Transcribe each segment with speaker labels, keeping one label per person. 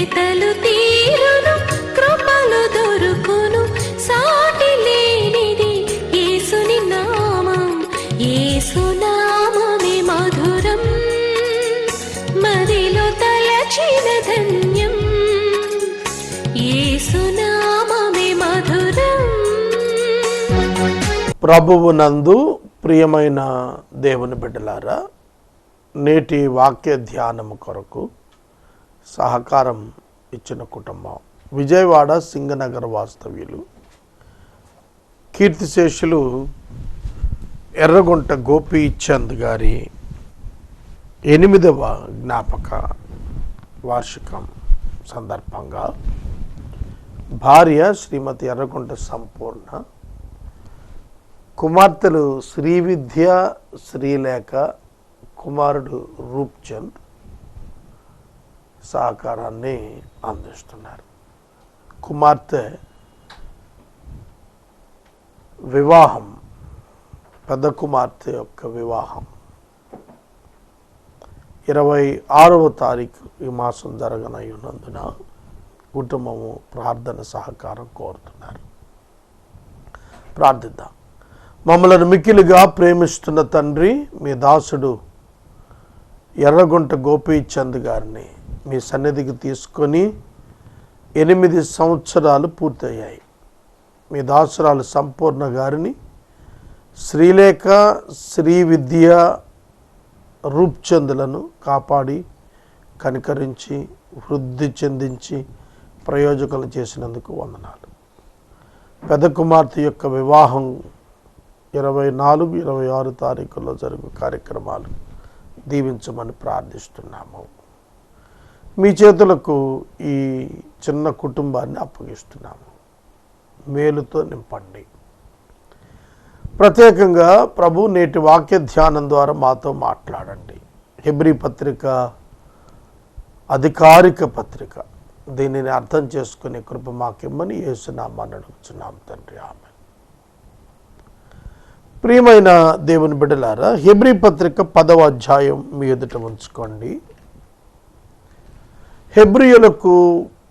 Speaker 1: వెతలు తీరును కృపలు దొరుకును సాటి లేనిది యేసుని నామం యేసునామమే మధురం మదిలో తలచిన ధన్యం యేసునామమే మధురం.
Speaker 2: ప్రభువునందు ప్రియమైన దేవుని బిడ్డలారా, నేటి వాక్య ధ్యానము కొరకు సహకారం ఇచ్చిన కుటుంబం విజయవాడ సింగనగర్ వాస్తవ్యులు కీర్తిశేషులు ఎర్రగుంట గోపీచంద్ గారి 8వ జ్ఞాపక వార్షికం సందర్భంగా భార్య శ్రీమతి ఎర్రగుంట సంపూర్ణ, కుమార్తెలు శ్రీవిద్య, శ్రీలేఖ, కుమారుడు రూప్చంద్ సహకారాన్ని అందిస్తున్నారు. కుమార్తె వివాహం, పెద్ద కుమార్తె యొక్క వివాహం 26వ తారీఖు ఈ మాసం జరగనయ్యున్నందున కుటుంబము ప్రార్థన సహకారం కోరుతున్నారు. ప్రార్థిద్దాం. మమ్మలను మిక్కిలిగా ప్రేమిస్తున్న తండ్రి, మీ దాసుడు ఎర్రగుంట గోపీచంద్ గారిని మీ సన్నిధికి తీసుకొని 8 సంవత్సరాలు పూర్తయ్యాయి. మీ దాసురాలు సంపూర్ణ గారిని శ్రీలేఖ, శ్రీవిద్య, రూప్చందులను కాపాడి కనికరించి వృద్ధి చెందించి ప్రయోజకులు చేసినందుకు వందనాలు. పెద్ద కుమార్తె యొక్క వివాహం 24, 26 తారీఖుల్లో జరుగు కార్యక్రమాలు దీవించమని ప్రార్థిస్తున్నాము. మీ చేతులకు ఈ చిన్న కుటుంబాన్ని అప్పగిస్తున్నాము. మేలుతో నింపండి. ప్రత్యేకంగా ప్రభు నేటి వాక్య ధ్యానం ద్వారా మాతో మాట్లాడండి. హెబ్రీ పత్రిక అధికారిక పత్రిక, దీనిని అర్థం చేసుకునే కృప మాకిమ్మని యేసునామాన్ని అడుగుతున్నాం తండ్రి, ఆమేన్. ప్రియమైన దేవుని బిడ్డలారా, హెబ్రీ పత్రిక 10వ అధ్యాయం మీ ఎదుట ఉంచుకోండి. హెబ్రీయులకు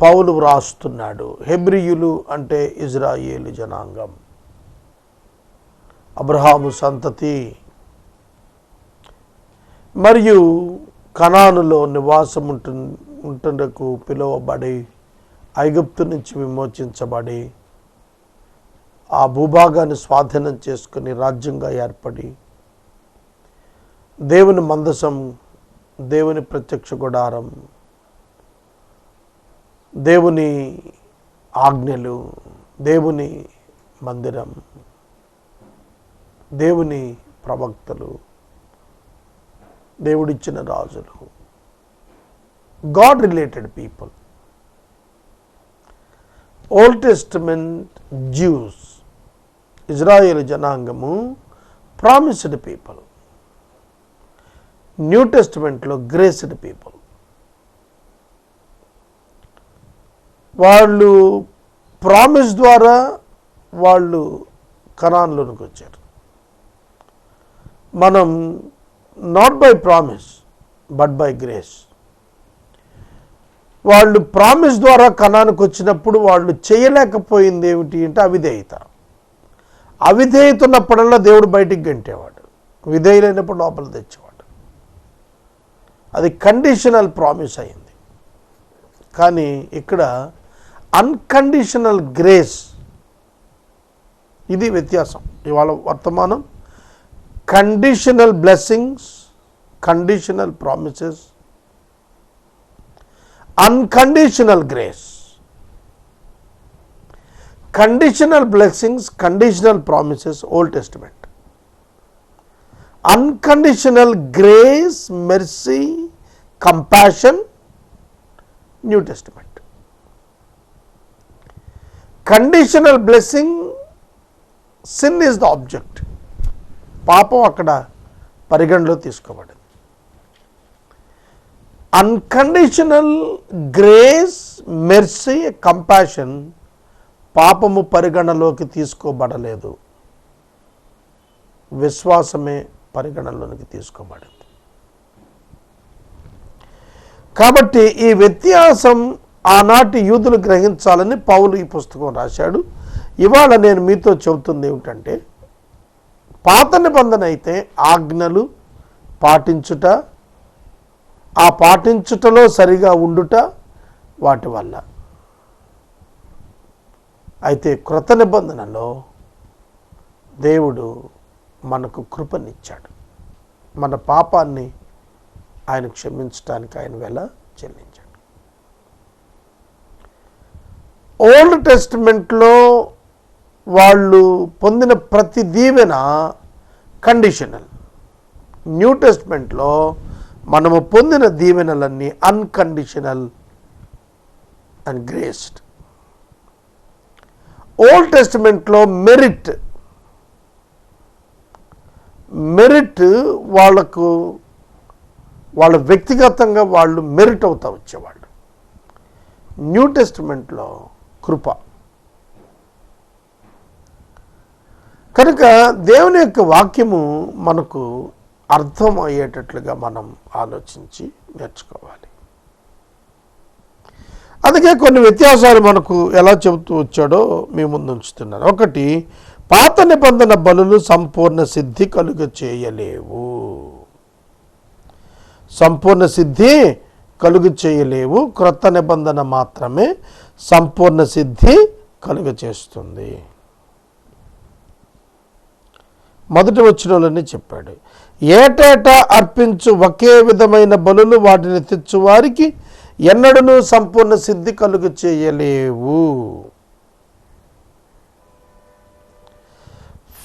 Speaker 2: పౌలు వ్రాస్తున్నాడు. హెబ్రీయులు అంటే ఇజ్రాయేలు జనాంగం, అబ్రహాము సంతతి మరియు కనానులో నివాసం ఉంటుటకు పిలువబడి ఐగుప్తు నుంచి విమోచించబడి ఆ భూభాగాన్ని స్వాధీనం చేసుకుని రాజ్యంగా ఏర్పడి దేవుని మందసం, దేవుని ప్రత్యక్ష గుడారం, దేవుని ఆజ్ఞలు, దేవుని మందిరం, దేవుని ప్రవక్తలు, దేవుడిచ్చిన రాజులు, God related people, old testament Jews, Israel జనాంగము ప్రామిస్డ్ పీపుల్, న్యూ టెస్టమెంట్లో గ్రేస్డ్ పీపుల్. వాళ్ళు ప్రామిస్ ద్వారా వాళ్ళు కనాన్లోనికి వచ్చారు. మనం not by promise but by grace. వాళ్ళు ప్రామిస్ ద్వారా కనానికి వచ్చినప్పుడు వాళ్ళు చేయలేకపోయింది ఏమిటి అంటే అవిధేయత. అవిధేయత ఉన్నప్పుడల్లా దేవుడు బయటికి గంటేవాడు, విధేయులైనప్పుడు లోపల తెచ్చేవాడు. అది కండిషనల్ ప్రామిస్ అయింది. కానీ ఇక్కడ అన్కండిషనల్ గ్రేస్, ఇది వ్యత్యాసం. ఇవాళ వర్తమానం conditional blessings, conditional promises, unconditional grace. Conditional blessings, conditional promises old testament. Unconditional grace, mercy, compassion new testament. Conditional blessing, sin is the object. పాపం అక్కడ పరిగణలో తీసుకోబడింది. అన్కండిషనల్ గ్రేస్, మెర్సీ, కంపాషన్ పాపము పరిగణలోకి తీసుకోబడలేదు, విశ్వాసమే పరిగణలోనికి తీసుకోబడింది. కాబట్టి ఈ వ్యత్యాసం ఆనాటి యూదులు గ్రహించాలని పౌలు ఈ పుస్తకం రాశాడు. ఇవాళ నేను మీతో చెబుతుంది ఏమిటంటే, పాత నిబంధన అయితే ఆజ్ఞలు పాటించుట, ఆ పాటించుటలో సరిగా ఉండుట వాటి వల్ల. అయితే క్రొత్త నిబంధనలో దేవుడు మనకు కృపనిచ్చాడు. మన పాపాన్ని ఆయన క్షమించడానికి ఆయన వెల చెల్లించాడు. ఓల్డ్ టెస్టిమెంట్లో వాళ్ళు పొందిన ప్రతి దీవెన కండిషనల్. న్యూ టెస్టిమెంట్లో మనము పొందిన దీవెనలన్నీ అన్కండిషనల్ అండ్ గ్రేస్డ్. ఓల్డ్ టెస్టిమెంట్లో మెరిట్ వాళ్ళకు వాళ్ళ వ్యక్తిగతంగా వాళ్ళు మెరిట్ అవుతా వచ్చేవాళ్ళు. న్యూ టెస్టిమెంట్లో కృప. కనుక దేవుని యొక్క వాక్యము మనకు అర్థం అయ్యేటట్లుగా మనం ఆలోచించి నేర్చుకోవాలి. అందుకే కొన్ని వ్యత్యాసాలు మనకు ఎలా చెబుతూ వచ్చాడో మీ ముందు ఉంచుతున్నాను. ఒకటి, పాత నిబంధన బలులు సంపూర్ణ సిద్ధి కలుగ చేయలేవు. సంపూర్ణ సిద్ధి కలుగ చేయలేవు. క్రొత్త నిబంధన మాత్రమే సంపూర్ణ సిద్ధి కలుగ చేస్తుంది. మొదటి వచనంలోనే చెప్పాడు, ఏటేటా అర్పించు ఒకే విధమైన బలులు వాటిని తెచ్చు వారికి ఎన్నడూ సంపూర్ణ సిద్ధి కలుగ చేయలేవు.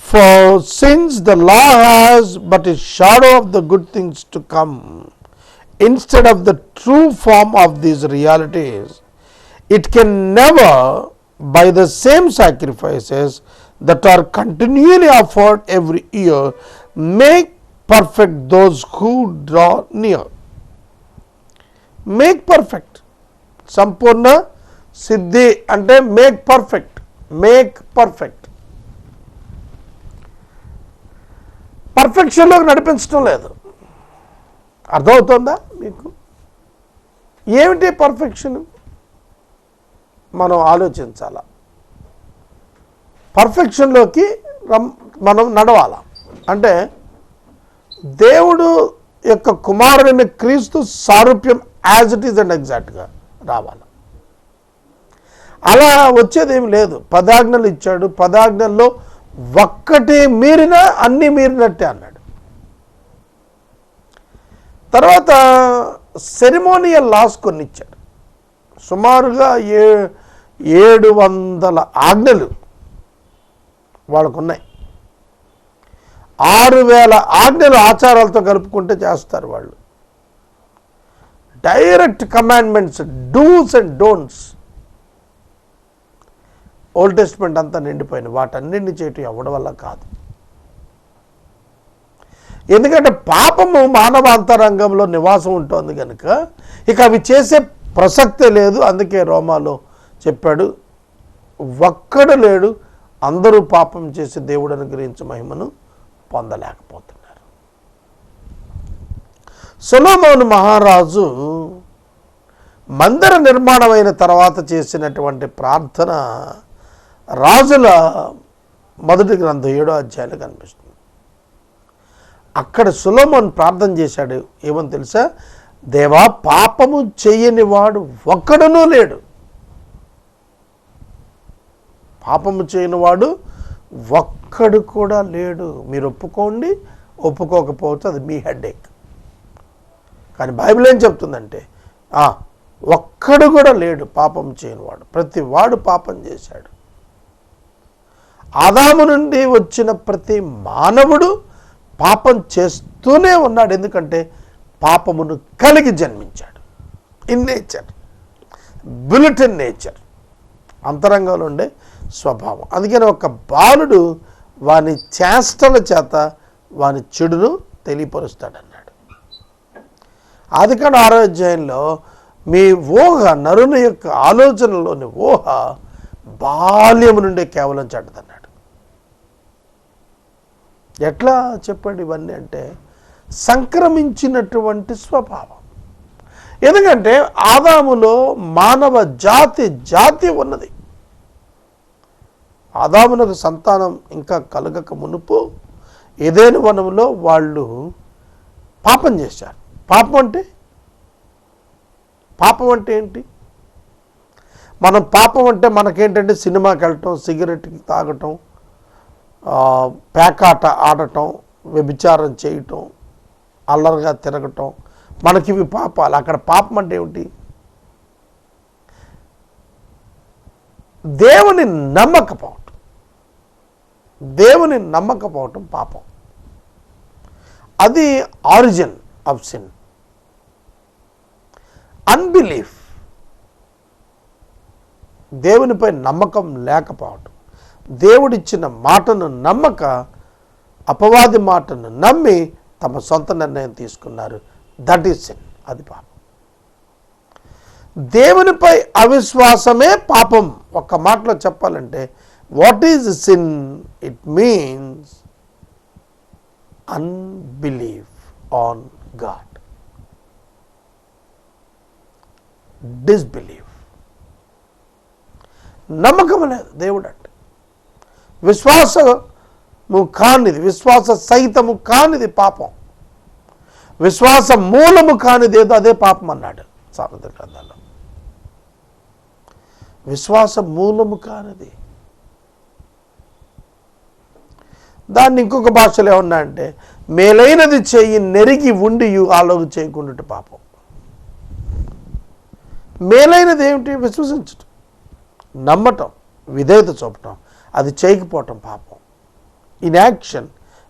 Speaker 2: For since the law has but a shadow of the good things to come, instead of the true form of these realities, it can never, by the same sacrifices that are continually offered every year, make perfect those who draw near. Make perfect. సంపూర్ణ సిద్ధి అంటే make perfect. Make perfect. పర్ఫెక్షన్లోకి నడిపించడం లేదు. అర్థమవుతుందా మీకు? ఏమిటి perfection? మనం ఆలోచించాలా. పర్ఫెక్షన్లోకి మనం నడవాల అంటే దేవుడు యొక్క కుమారుడైన క్రీస్తు సారూప్యం యాజ్ ఇట్ ఈజ్ అండ్ ఎగ్జాక్ట్గా రావాలి. అలా వచ్చేదేమి లేదు. 10 ఆజ్ఞలు ఇచ్చాడు. 10 ఆజ్ఞల్లో ఒక్కటి మీరినా అన్నీ మీరినట్టే అన్నాడు. తర్వాత సెరిమోనియల్ లాస్ కొన్ని ఇచ్చాడు. సుమారుగా 700 ఆజ్ఞలు వాళ్ళకున్నాయి. 6000 ఆజ్ఞలు ఆచారాలతో కలుపుకుంటే చేస్తారు వాళ్ళు. Direct commandments, dos and don'ts. Old testament అంతా నిండిపోయింది. వాటన్నింటినీ చేయటం ఎవడి వల్ల కాదు. ఎందుకంటే పాపము మానవ అంతరంగంలో నివాసం ఉంటుంది కనుక ఇక అవి చేసే ప్రసక్తే లేదు. అందుకే రోమాలో చెప్పాడు, ఒక్కడు లేడు, అందరూ పాపం చేసి దేవుడు అనుగ్రహించే మహిమను పొందలేకపోతున్నారు. సొలొమోను మహారాజు మందిర నిర్మాణం అయిన తర్వాత చేసినటువంటి ప్రార్థన రాజుల మొదటి గ్రంథం 7వ అధ్యాయంలో కనిపిస్తుంది. అక్కడ సొలొమోను ప్రార్థన చేశాడు. ఏమని తెలుసా? దేవా, పాపము చేయని వాడు ఒక్కడునూ లేడు. పాపము చేయని వాడు ఒక్కడు కూడా లేడు. మీరు ఒప్పుకోండి, ఒప్పుకోకపోతే అది మీ హెడేక్. కానీ బైబిల్ ఏం చెప్తుందంటే ఒక్కడు కూడా లేడు పాపం చేయనివాడు. ప్రతి వాడు పాపం చేశాడు. ఆదాము నుండి వచ్చిన ప్రతి మానవుడు పాపం చేస్తూనే ఉన్నాడు. ఎందుకంటే పాపమును కలిగి జన్మించాడు. In nature, built in nature, అంతరంగంలో ఉండే స్వభావం. అందుకని ఒక బాలుడు వాని చేష్టల చేత వాని చెడును తెలియపరుస్తాడన్నాడు. ఆదికాండ 6వ అధ్యాయంలో మీ ఊహ, నరుని యొక్క ఆలోచనలోని ఊహ బాల్యము నుండే కేవలం చెడ్డదన్నాడు. ఎట్లా చెప్పండి ఇవన్నీ అంటే సంక్రమించినటువంటి స్వభావం. ఎందుకంటే ఆదాములో మానవ జాతి ఉన్నది. ఆదామునకు సంతానం ఇంకా కలగక మునుపు ఏదైనా వనంలో వాళ్ళు పాపం చేశారు. పాపం అంటే ఏంటి? మనం పాపం అంటే మనకేంటంటే సినిమాకి వెళ్ళటం, సిగరెట్కి తాగటం, పేకాట ఆడటం, వ్యభిచారం చేయటం, అల్లరిగా తిరగటం, మనకివి పాపాలు. అక్కడ పాపం అంటే ఏమిటి? దేవుని నమ్మకపోవటం పాపం. అది ఆరిజిన్ ఆఫ్ సిన్. అన్బిలీఫ్, దేవునిపై నమ్మకం లేకపోవటం, దేవుడిచ్చిన మాటను నమ్మక అపవాది మాటను నమ్మి తమ సొంత నిర్ణయం తీసుకున్నారు. That is sin. అది పాపం. దేవునిపై అవిశ్వాసమే పాపం. ఒక్క మాటలో చెప్పాలంటే what is sin? It means unbelief on God, disbelief. నమ్మకం లేదు దేవుడు అంటే. విశ్వాసము కానిది, విశ్వాస సహితము కానిది పాపం. విశ్వాస మూలము కానిది ఏదో అదే పాపం అన్నాడు సామెతల గ్రంథంలో. విశ్వాస మూలము కానిది. దాన్ని ఇంకొక భాషలో ఏమన్నా అంటే మేలైనది చెయ్యి నెరిగి ఉండి ఆలోచన చేయకుండా పాపం. మేలైనది ఏమిటి? విశ్వసించటం, నమ్మటం, విధేయత చూపటం. అది చేయకపోవటం పాపం. ఇన్ యాక్షన్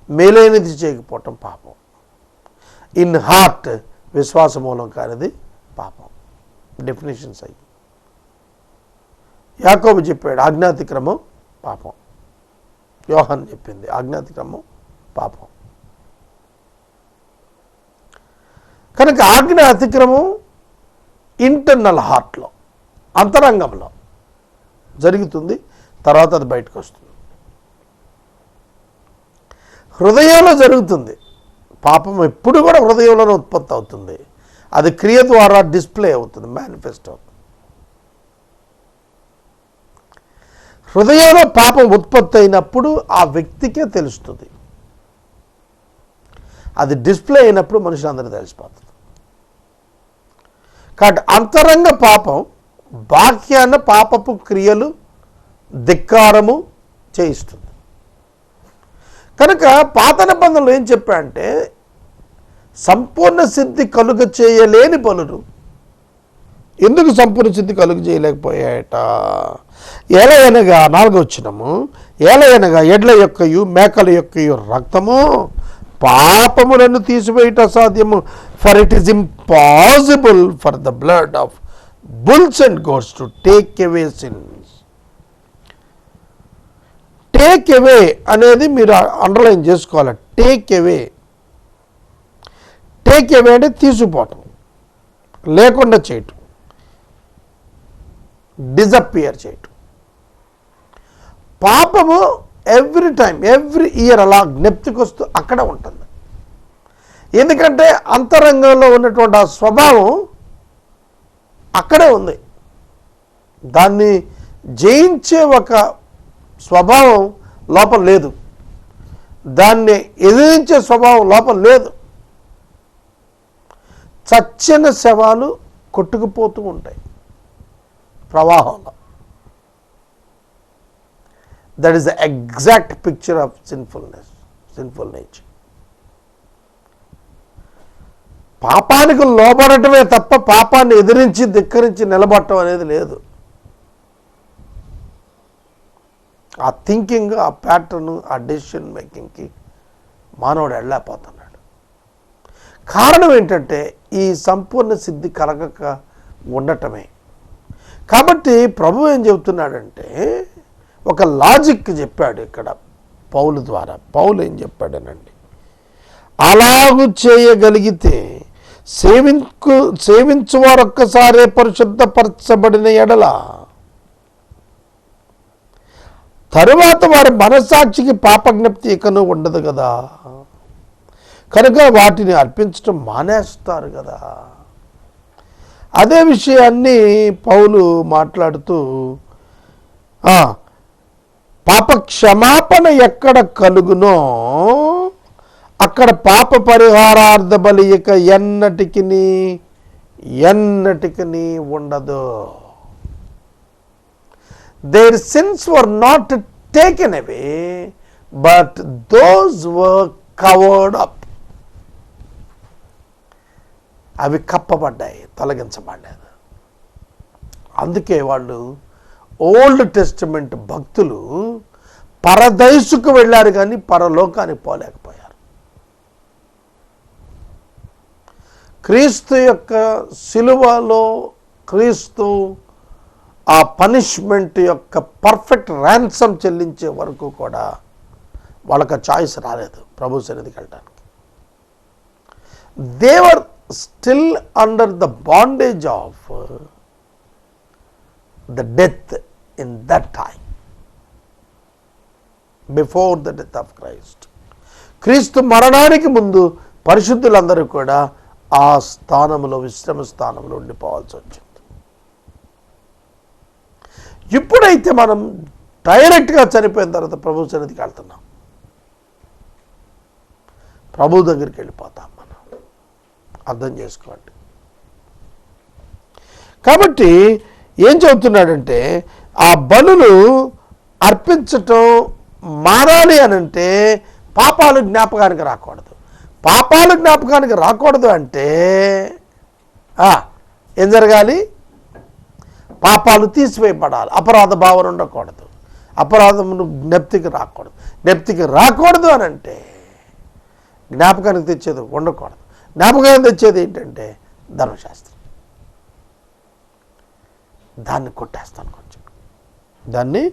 Speaker 2: మేలైనది చేయకపోవటం పాపం. ఇన్ హార్ట్ విశ్వాస మూలం కానిది పాపం. డెఫినేషన్స్ అయ్యి యాకోబు చెప్పాడు ఆజ్ఞాతిక్రమం పాపం. యోహాను చెప్పింది ఆజ్ఞాతిక్రమం పాపం. కనుక ఆజ్ఞ అతిక్రమం ఇంటర్నల్ హార్ట్లో, అంతరంగంలో జరుగుతుంది. తర్వాత అది బయటకు వస్తుంది. హృదయంలో జరుగుతుంది. పాపం ఎప్పుడు కూడా హృదయంలోనే ఉత్పత్తి అవుతుంది. అది క్రియ ద్వారా డిస్ప్లే అవుతుంది, మేనిఫెస్ట్ అవుతుంది. హృదయంలో పాపం ఉత్పత్తి అయినప్పుడు ఆ వ్యక్తికే తెలుస్తుంది. అది డిస్ప్లే అయినప్పుడు మనుషులందరూ తెలిసిపోతుంది. కాబట్టి అంతరంగ పాపం బాహ్యాన పాపపు క్రియలు, ధిక్కారము చేయిస్తుంది. కనుక పాత నిబంధనలు ఏం చెప్పాడంటే సంపూర్ణ సిద్ధి కలుగ చేయలేని పనులు. ఎందుకు సంపూర్ణ సిద్ధి కలుగ చేయలేకపోయాయట? ఏలయనగా 4వ వచనము, ఏలయనగా ఎడ్ల యొక్కయు మేకల యొక్కయు రక్తము పాపములను తీసివేయట అసాధ్యము. For it is impossible for the blood of bulls and goats to take away since. Take away అనేది మీరు అండర్లైన్ చేసుకోవాలి. టేక్ అవే అంటే తీసుకుపోవటం, లేకుండా చేయటం, డిజపియర్ చేయటం. పాపము ఎవ్రీ టైం, ఎవ్రీ ఇయర్ అలా జ్ఞప్తికొస్తూ అక్కడ ఉంటుంది. ఎందుకంటే అంతరంగంలో ఉన్నటువంటి ఆ స్వభావం అక్కడే ఉంది. దాన్ని జయించే ఒక స్వభావం లోపల లేదు. దాన్ని ఎదిరించే స్వభావం లోపల లేదు. చచ్చిన శవాలు కొట్టుకుపోతూ ఉంటాయి ప్రవాహంలో. That is the exact picture of sinfulness, sinful nature. పాపానికి లోబడటమే తప్ప పాపాన్ని ఎదిరించి ధిక్కరించి నిలబడటం అనేది లేదు. ఆ థింకింగ్, ఆ ప్యాటర్న్, ఆ డెసిషన్ మేకింగ్కి మానవుడు వెళ్ళలేకపోతున్నాడు. కారణం ఏంటంటే ఈ సంపూర్ణ సిద్ధి కలగక ఉండటమే. కాబట్టి ప్రభు ఏం చెబుతున్నాడంటే ఒక లాజిక్ చెప్పాడు ఇక్కడ పౌలు ద్వారా. పౌలు ఏం చెప్పాడనండి, అలాగు చేయగలిగితే సేవించువారు ఒక్కసారే పరిశుద్ధపరచబడిన ఎడల తరువాత వారి మనస్సాక్షికి పాపజ్ఞప్తి ఇకను ఉండదు కదా, కనుక వాటిని అర్పించడం మానేస్తారు కదా. అదే విషయాన్ని పౌలు మాట్లాడుతూ పాప క్షమాపణ ఎక్కడ కలుగునో అక్కడ పాప పరిహారార్థ బలి ఇక ఎన్నటికి ఉండదు. Their sins were not taken away, but those were covered up. అవి కప్పబడ్డాయి, తొలగించబడ్డాయి. అందుకే వాళ్ళు ఓల్డ్ టెస్టిమెంట్ భక్తులు పరదైసుకు వెళ్ళారు కానీ పరలోకానికి పోలేకపోయారు. క్రీస్తు యొక్క సిలువలో క్రీస్తు ఆ పనిష్మెంట్ యొక్క పర్ఫెక్ట్ ర్యాన్సమ్ చెల్లించే వరకు కూడా వాళ్ళకి చాయిస్ రాలేదు ప్రభు సన్నిధికి వెళ్ళడానికి. They were still under the bondage of the death in that time before the death of Christ. క్రీస్తు మరణానికి ముందు పరిశుద్ధులందరూ కూడా ఆ స్థానంలో, విశ్రమ స్థానంలో ఉండిపోవాల్సి వచ్చింది. ఇప్పుడైతే మనం డైరెక్ట్గా చనిపోయిన తర్వాత ప్రభు సన్నిధికి వెళ్తున్నాం, ప్రభు దగ్గరికి వెళ్ళిపోతాం మనం. అర్థం చేసుకోండి. కాబట్టి ఏం చెబుతున్నాడంటే ఆ బలులు అర్పించటం మారాలి అనంటే పాపాలు జ్ఞాపకానికి రాకూడదు. పాపాలు జ్ఞాపకానికి రాకూడదు అంటే ఏం జరగాలి? పాపాలు తీసివేయబడాలి. అపరాధ భావన ఉండకూడదు. అపరాధమును జ్ఞప్తికి రాకూడదు. జ్ఞప్తికి రాకూడదు అని అంటే జ్ఞాపకానికి తెచ్చేది ఉండకూడదు. జ్ఞాపకానికి తెచ్చేది ఏంటంటే ధర్మశాస్త్రం. దాన్ని కొట్టేస్తాను కొంచెం, దాన్ని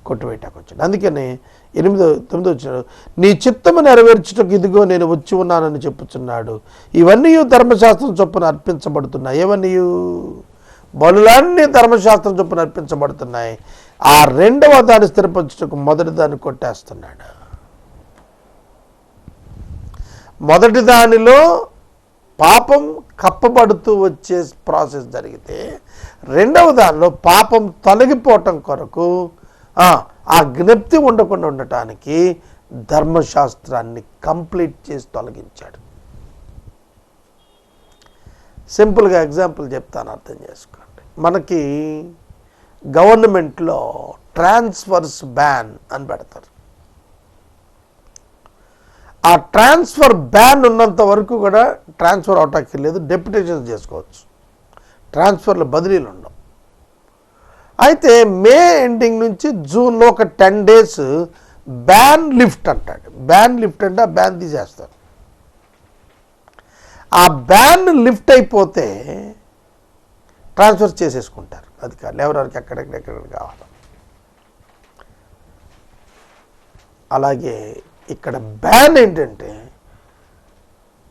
Speaker 2: కొట్టివేయటానికి వచ్చాడు. అందుకని 8-9 వచ్చినాడు, నీ చిత్తము నెరవేర్చుటకు ఇదిగో నేను వచ్చి ఉన్నానని చెప్పుచున్నాడు. ఇవన్నీ ధర్మశాస్త్రం చొప్పున అర్పించబడుతున్నాయి. ఏవన్నీ బలులన్నీ ధర్మశాస్త్రం చొప్పున అర్పించబడుతున్నాయి. ఆ రెండవ దాన్ని స్థిరపరచుటకు మొదటి దాన్ని కొట్టేస్తున్నాడు. మొదటి దానిలో పాపం కప్పబడుతూ వచ్చే ప్రాసెస్ జరిగితే రెండవ దానిలో పాపం తొలగిపోవటం కొరకు ఆ జ్ఞప్తి ఉండకుండా ఉండటానికి ధర్మశాస్త్రాన్ని కంప్లీట్ చేసి తొలగించాడు. సింపుల్గా ఎగ్జాంపుల్ చెప్తాను, అర్థం చేసుకోండి. మనకి గవర్నమెంట్లో ట్రాన్స్ఫర్స్ బ్యాన్ అని పెడతారు. ఆ ట్రాన్స్ఫర్ బ్యాన్ ఉన్నంత వరకు కూడా ట్రాన్స్ఫర్ అవటానికి లేదు, డెప్యుటేషన్ చేసుకోవచ్చు. ట్రాన్స్ఫర్లో బదిలీలు ఉండవు. అయితే మే ఎండింగ్ నుంచి జూన్లో ఒక 10 days బ్యాన్ లిఫ్ట్ అంటాడు. బ్యాన్ లిఫ్ట్ అంటే ఆ బ్యాన్ తీసేస్తారు. ఆ బ్యాన్ లిఫ్ట్ అయిపోతే ట్రాన్స్ఫర్ చేసేసుకుంటారు అధికారులు, ఎవరెవరికి ఎక్కడెక్కడ కావాలి. అలాగే ఇక్కడ బ్యాన్ ఏంటంటే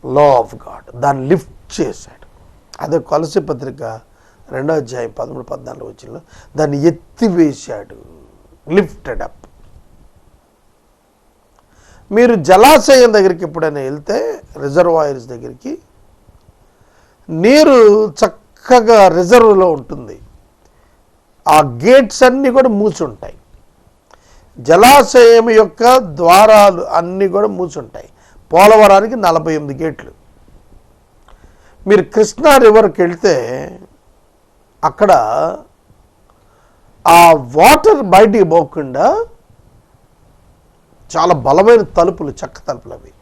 Speaker 2: లా ఆఫ్ గాడ్, దాన్ని లిఫ్ట్ చేశాడు. అదే కొలసీ పత్రిక 2వ అధ్యాయం 13-14 వచనంలో దాన్ని ఎత్తివేశాడు, లిఫ్టెడ్ అప్. మీరు జలాశయం దగ్గరికి ఎప్పుడైనా వెళ్తే రిజర్వాయర్స్ దగ్గరికి నీరు చక్కగా రిజర్వ్లో ఉంటుంది. ఆ గేట్స్ అన్నీ కూడా మూసి ఉంటాయి. జలాశయం యొక్క ద్వారాలు అన్నీ కూడా మూసి ఉంటాయి. పోలవరానికి 48 గేట్లు. మీరు కృష్ణా రివర్కి వెళ్తే అక్కడ ఆ వాటర్ బయటికి పోకుండా చాలా బలమైన తలుపులు, చెక్క తలుపులు అవి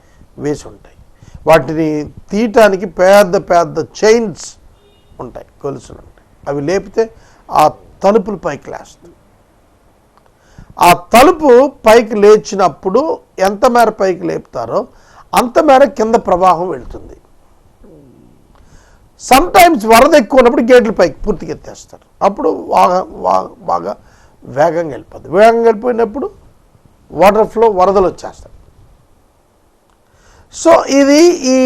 Speaker 2: వేసి ఉంటాయి. వాటిని తీయటానికి పెద్ద పెద్ద చైన్స్ ఉంటాయి, గొలుసులు ఉంటాయి. అవి లేపితే ఆ తలుపులు పైకి లేస్తాయి. ఆ తలుపు పైకి లేచినప్పుడు ఎంత మేర పైకి లేపుతారో అంత మేర కింద ప్రవాహం వెళుతుంది. సమ్ టైమ్స్ వరద ఎక్కువ ఉన్నప్పుడు గేట్లు పైకి పూర్తిగా ఎత్తేస్తారు. అప్పుడు బాగా వేగంగా వెళ్ళిపోతుంది. వేగంగా వెళ్ళిపోయినప్పుడు వాటర్ ఫ్లో, వరదలు వచ్చేస్తాయి. సో ఇది ఈ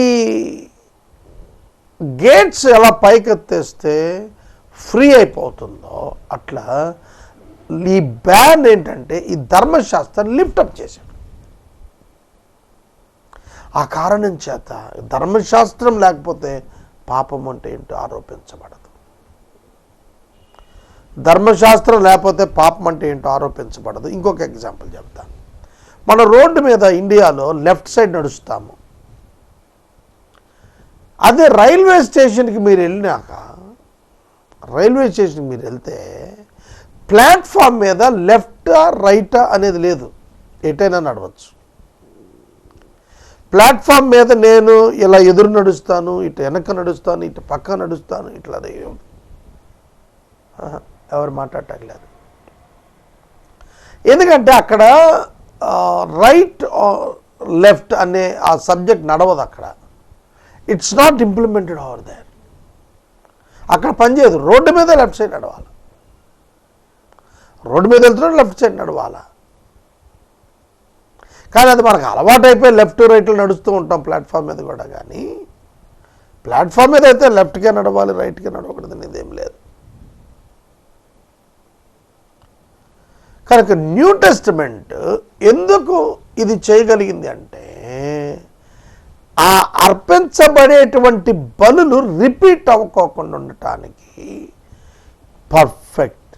Speaker 2: గేట్స్ ఎలా పైకి ఎత్తేస్తే ఫ్రీ అయిపోతుందో అట్లా ఈ బ్యాన్ ఏంటంటే ఈ ధర్మశాస్త్రాన్ని లిఫ్టప్ చేశాడు. ఆ కారణం చేత ధర్మశాస్త్రం లేకపోతే పాపం అంటే ఏంటో ఆరోపించబడదు. ధర్మశాస్త్రం లేకపోతే పాపం అంటే ఏంటో ఆరోపించబడదు. ఇంకొక ఎగ్జాంపుల్ చెప్తాను. మన రోడ్డు మీద ఇండియాలో లెఫ్ట్ సైడ్ నడుస్తాము. అదే రైల్వే స్టేషన్కి మీరు వెళ్ళినాక, రైల్వే స్టేషన్కి మీరు వెళ్తే ప్లాట్ఫామ్ మీద లెఫ్టా రైటా అనేది లేదు, ఎటైనా నడవచ్చు. ప్లాట్ఫామ్ మీద నేను ఇలా ఎదురు నడుస్తాను, ఇటు వెనక నడుస్తాను, ఇటు పక్క నడుస్తాను, ఇట్లా ఎవరు మాట్లాడలేదు. ఎందుకంటే అక్కడ రైట్ లెఫ్ట్ అనే ఆ సబ్జెక్ట్ నడవదు అక్కడ. It's not implemented over there. అక్కడ పనిచేయదు. రోడ్డు మీద లెఫ్ట్ సైడ్ నడవాలి, రోడ్డు మీద వెళ్తున్నాడు లెఫ్ట్ సైడ్ నడవాలా. కానీ అది మనకు అలవాటు అయిపోయి లెఫ్ట్ రైట్లో నడుస్తూ ఉంటాం ప్లాట్ఫామ్ మీద కూడా. కానీ ప్లాట్ఫామ్ మీద అయితే లెఫ్ట్కే నడవాలి, రైట్కే నడవకూడదు అనేది ఏం లేదు. కనుక న్యూ టెస్టిమెంట్ ఎందుకు ఇది చేయగలిగింది అంటే, ఆ అర్పించబడేటువంటి బలులు రిపీట్ అవ్వకోకుండా ఉండటానికి పర్ఫెక్ట్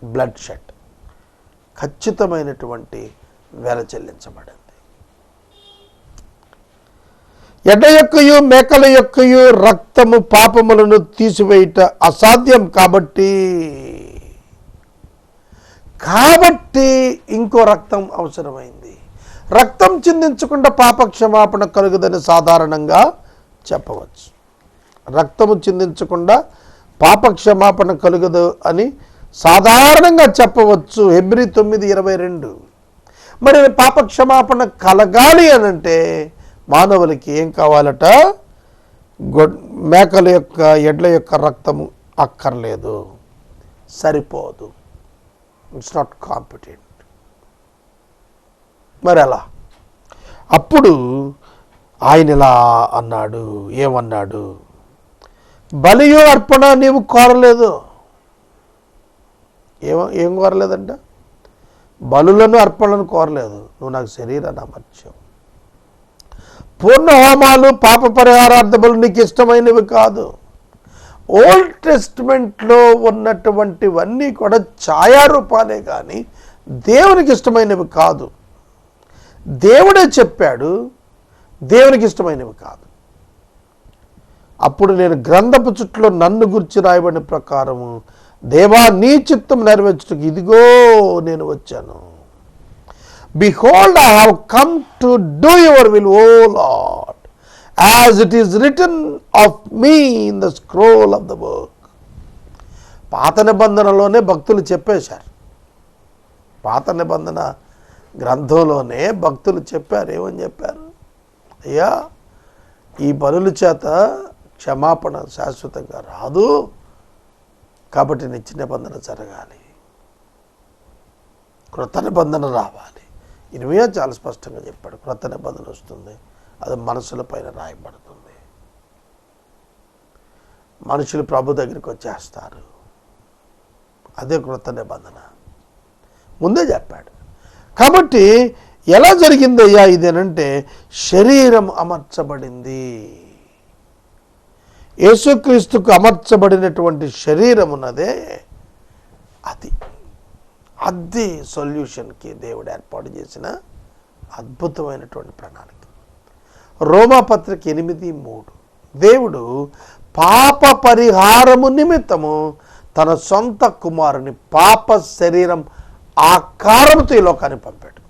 Speaker 2: బ్లడ్ షెడ్, ఖచ్చితమైనటువంటి వెల చెల్లించబడింది. ఎడ్ల యొక్కయు మేకల యొక్కయు రక్తము పాపములను తీసివేయుట అసాధ్యం. కాబట్టి ఇంకో రక్తం అవసరమైంది. రక్తం చిందించకుండా పాప క్షమాపణ కలుగుదని సాధారణంగా చెప్పవచ్చు. రక్తము చిందించకుండా పాప క్షమాపణ కలుగదు అని సాధారణంగా చెప్పవచ్చు. హెబ్రీ 9:22. మరి పాప క్షమాపణ కలగాలి అని అంటే మానవులకి ఏం కావాలట? మేకల యొక్క ఎడ్ల యొక్క రక్తము అక్కర్లేదు, సరిపోదు. It's not competent. మరి అలా అప్పుడు ఆయన ఇలా అన్నాడు. ఏమన్నాడు? బలియో అర్పణ నీవు కోరలేదు. ఏం కోరలేదంట? బలులను అర్పణలను కోరలేదు. నువ్వు నాకు శరీరాన్ని అమర్చావు. పూర్ణ హోమాలు పాప పరిహారార్థములు నీకు ఇష్టమైనవి కాదు. ఓల్డ్ టెస్టిమెంట్లో ఉన్నటువంటివన్నీ కూడా ఛాయారూపాలే కానీ దేవునికి ఇష్టమైనవి కాదు. దేవుడే చెప్పాడు, దేవునికి ఇష్టమైనవి కాదు. అప్పుడు నేను గ్రంథపు చుట్టలో నన్ను గురించి రాయబడిన ప్రకారము, దేవా నీ చిత్తం నెరవేర్చుటకు ఇదిగో నేను వచ్చాను. Behold, I have come to do your will, O Lord, as it is written of me in the scroll of the book. పాత నిబంధనలోనే భక్తులు చెప్పేశారు. పాత నిబంధన గ్రంథంలోనే భక్తులు చెప్పారు. ఏమని చెప్పారు? అయ్యా, ఈ బలుల చేత క్షమాపణ శాశ్వతంగా రాదు, కాబట్టి నిత్య నిబంధన జరగాలి, క్రొత్త నిబంధన రావాలి. ఇనిమియా చాలా స్పష్టంగా చెప్పాడు. క్రొత్త నిబంధన వస్తుంది, అది మనసుల పైన రాయబడుతుంది. మనుషులు ప్రభు దగ్గరికి వచ్చేస్తారు. అదే క్రొత్త నిబంధన ముందే చెప్పాడు. కాబట్టి ఎలా జరిగిందయ్యా ఇదేనంటే, శరీరం అమర్చబడింది. యేసుక్రీస్తుకు అమర్చబడినటువంటి శరీరం ఉన్నదే అది సొల్యూషన్కి దేవుడు ఏర్పాటు చేసిన అద్భుతమైనటువంటి ప్రణాళిక. రోమాపత్రిక 8:3 దేవుడు పాప పరిహారము నిమిత్తము తన సొంత కుమారుని పాప శరీరం ఆకారముతో ఈ లోకాన్ని పంపాడు.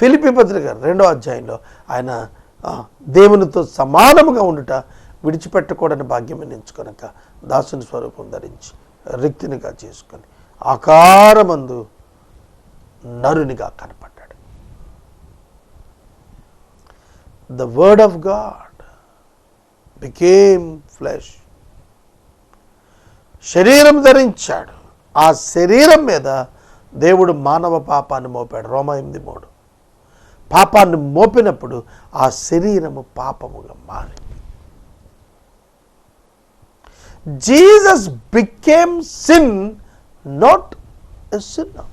Speaker 2: ఫిలిప్పీ పత్రిక 2వ అధ్యాయంలో ఆయన దేవునితో సమానముగా ఉండుట విడిచిపెట్టకూడని భాగ్యం ఎంచుకొనక దాసుని స్వరూపం ధరించి రిక్తినిగా చేసుకొని ఆకారమందు నరునిగా కనపడ్డాడు. The word of God became flesh. శరీరం ధరించాడు. ఆ శరీరం మీద దేవుడు మానవ పాపాన్ని మోపాడు. రోమా 8:3. పాపాన్ని మోపినప్పుడు ఆ శరీరము పాపముగా మారింది. Jesus became sin, not a sinner.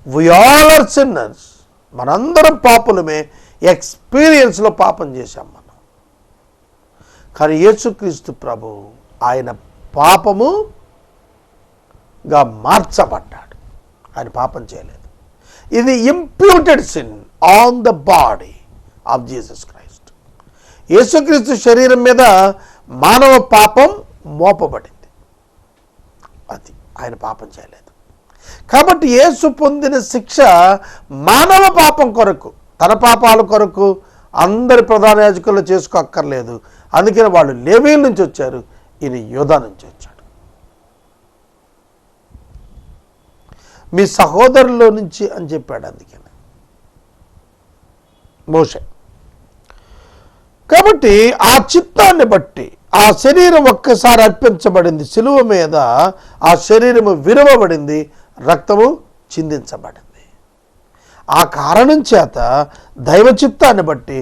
Speaker 2: We all are sinners. మనందరం పాపులమే. ఎక్స్పీరియన్స్లో పాపం చేశాం మనం. కానీ యేసుక్రీస్తు ప్రభు ఆయన పాపముగా మార్చబడ్డాడు. ఆయన పాపం చేయలేదు. ఇది imputed sin on the body of Jesus Christ. యేసుక్రీస్తు శరీరం మీద మానవ పాపం మోపబడింది. అది ఆయన పాపం చేయలేదు. కాబట్టి యేసు పొందిన శిక్ష మానవ పాపం కొరకు, తన పాపాల కొరకు అందరి ప్రధాన యాజకులు చేసుకోక్కర్లేదు. అందుకని వాళ్ళు లేవీల నుంచి వచ్చారు, ఈయన యూదా నుంచి వచ్చాడు, మీ సహోదరుల నుంచి అని చెప్పాడు. అందుకని మోషే. కాబట్టి ఆ చిత్తాన్ని బట్టి ఆ శరీరం ఒక్కసారి అర్పించబడింది, సిలువ మీద ఆ శరీరము విరవబడింది, రక్తము చిందించబడింది. ఆ కారణం చేత దైవ చిత్తాన్ని బట్టి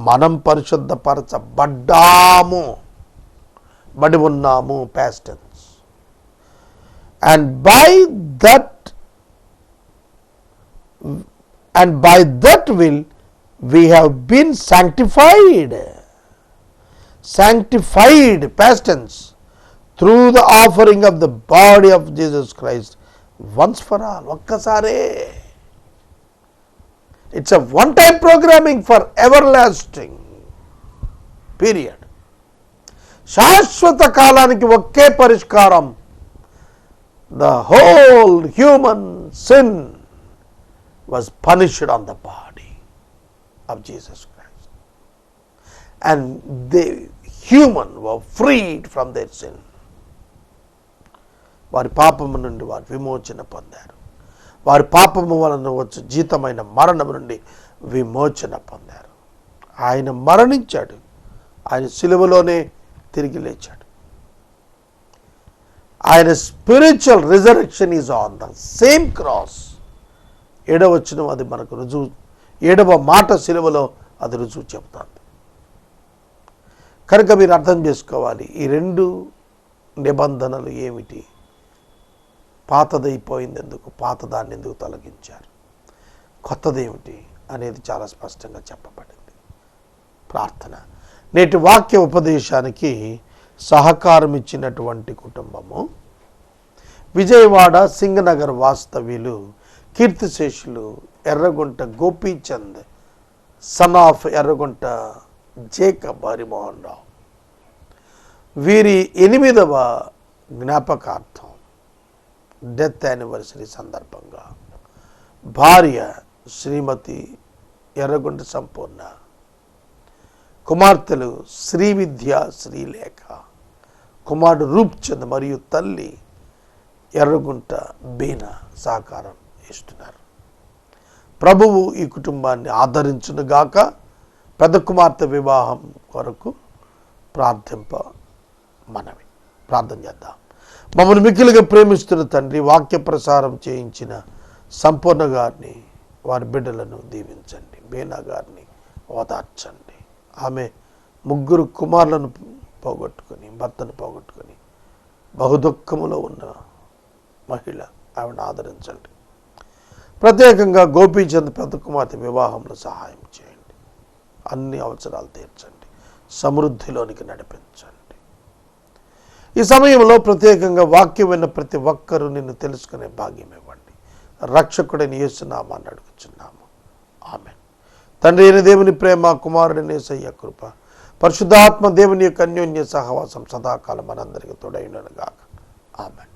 Speaker 2: మనం పరిశుద్ధపరచబడ్డాము, బడి ఉన్నాము, past tense. And by that will we have been sanctified past tense through the offering of the body of Jesus Christ once for all. ఒక్కసారే. It's a one time programming for everlasting period. శాశ్వత కాలానికి ఒకే పరిష్కారం. The whole human sin was punished on the body of Jesus Christ, and the human were freed from their sin. వారి పాపము నుండి వారు విమోచన పొందారు. వారి పాపము వలన వచ్చు జీతమైన మరణము నుండి విమోచన పొందారు. ఆయన మరణించాడు, ఆయన సిలువలోనే తిరిగి లేచాడు. ఆయన spiritual resurrection is on the same cross. 7వ వచనం అది మనకు రుజువు, 7వ మాట సిలువలో అది రుజువు చెబుతుంది. కనుక మీరు అర్థం చేసుకోవాలి, ఈ 2 నిబంధనలు ఏమిటి, పాతదైపోయింది ఎందుకు, పాతదాన్ని ఎందుకు తొలగించారు, కొత్తదేమిటి అనేది చాలా స్పష్టంగా చెప్పబడింది. ప్రార్థన. నేటి వాక్య ఉపదేశానికి సహకారం ఇచ్చినటువంటి కుటుంబము విజయవాడ సింగనగర్ వాస్తవ్యులు కీర్తిశేషులు Erragunta Gopichand son of Erragunta Jacob Harimohan Rao. వీరి 8వ జ్ఞాపకార్థం డెత్ యానివర్సరీ సందర్భంగా భార్య శ్రీమతి ఎర్రగుంట సంపూర్ణ, కుమార్తెలు శ్రీవిద్య, శ్రీలేఖ, కుమారుడు రూప్చంద్ మరియు తల్లి ఎర్రగుంట బీనా సహకారం ఇస్తున్నారు. ప్రభువు ఈ కుటుంబాన్ని ఆదరించునుగాక. పెద్ద కుమార్తె వివాహం కొరకు ప్రార్థన చేద్దాం. మమ్మల్ని మిక్కిలిగా ప్రేమిస్తున్న తండ్రి, వాక్య ప్రసారం చేయించిన సంపూర్ణ గారిని, వారి బిడ్డలను దీవించండి. బీనా గారిని ఓదార్చండి. ఆమె 3 కుమారులను పోగొట్టుకొని, భర్తను పోగొట్టుకొని బహుదుఖములో ఉన్న మహిళ, ఆవిడను ఆదరించండి. ప్రత్యేకంగా గోపీచంద్ పెద్ద కుమార్తె వివాహంలో సహాయం చేయండి. అన్ని అవసరాలు తీర్చండి, సమృద్ధిలోనికి నడిపించండి. ఈ సమయంలో ప్రత్యేకంగా వాక్యం విన్న ప్రతి ఒక్కరూ నిన్ను తెలుసుకునే భాగ్యం ఇవ్వండి. రక్షకుడైన యేసు నామాన్ని అడుగుచున్నాము, ఆమేన్. తండ్రి అయిన దేవుని ప్రేమ, కుమారుడైన యేసయ్య కృప, పరిశుద్ధాత్మ దేవుని యొక్క అన్యోన్య సహవాసం సదాకాలం మనందరికీ తోడైనగాక, ఆమేన్.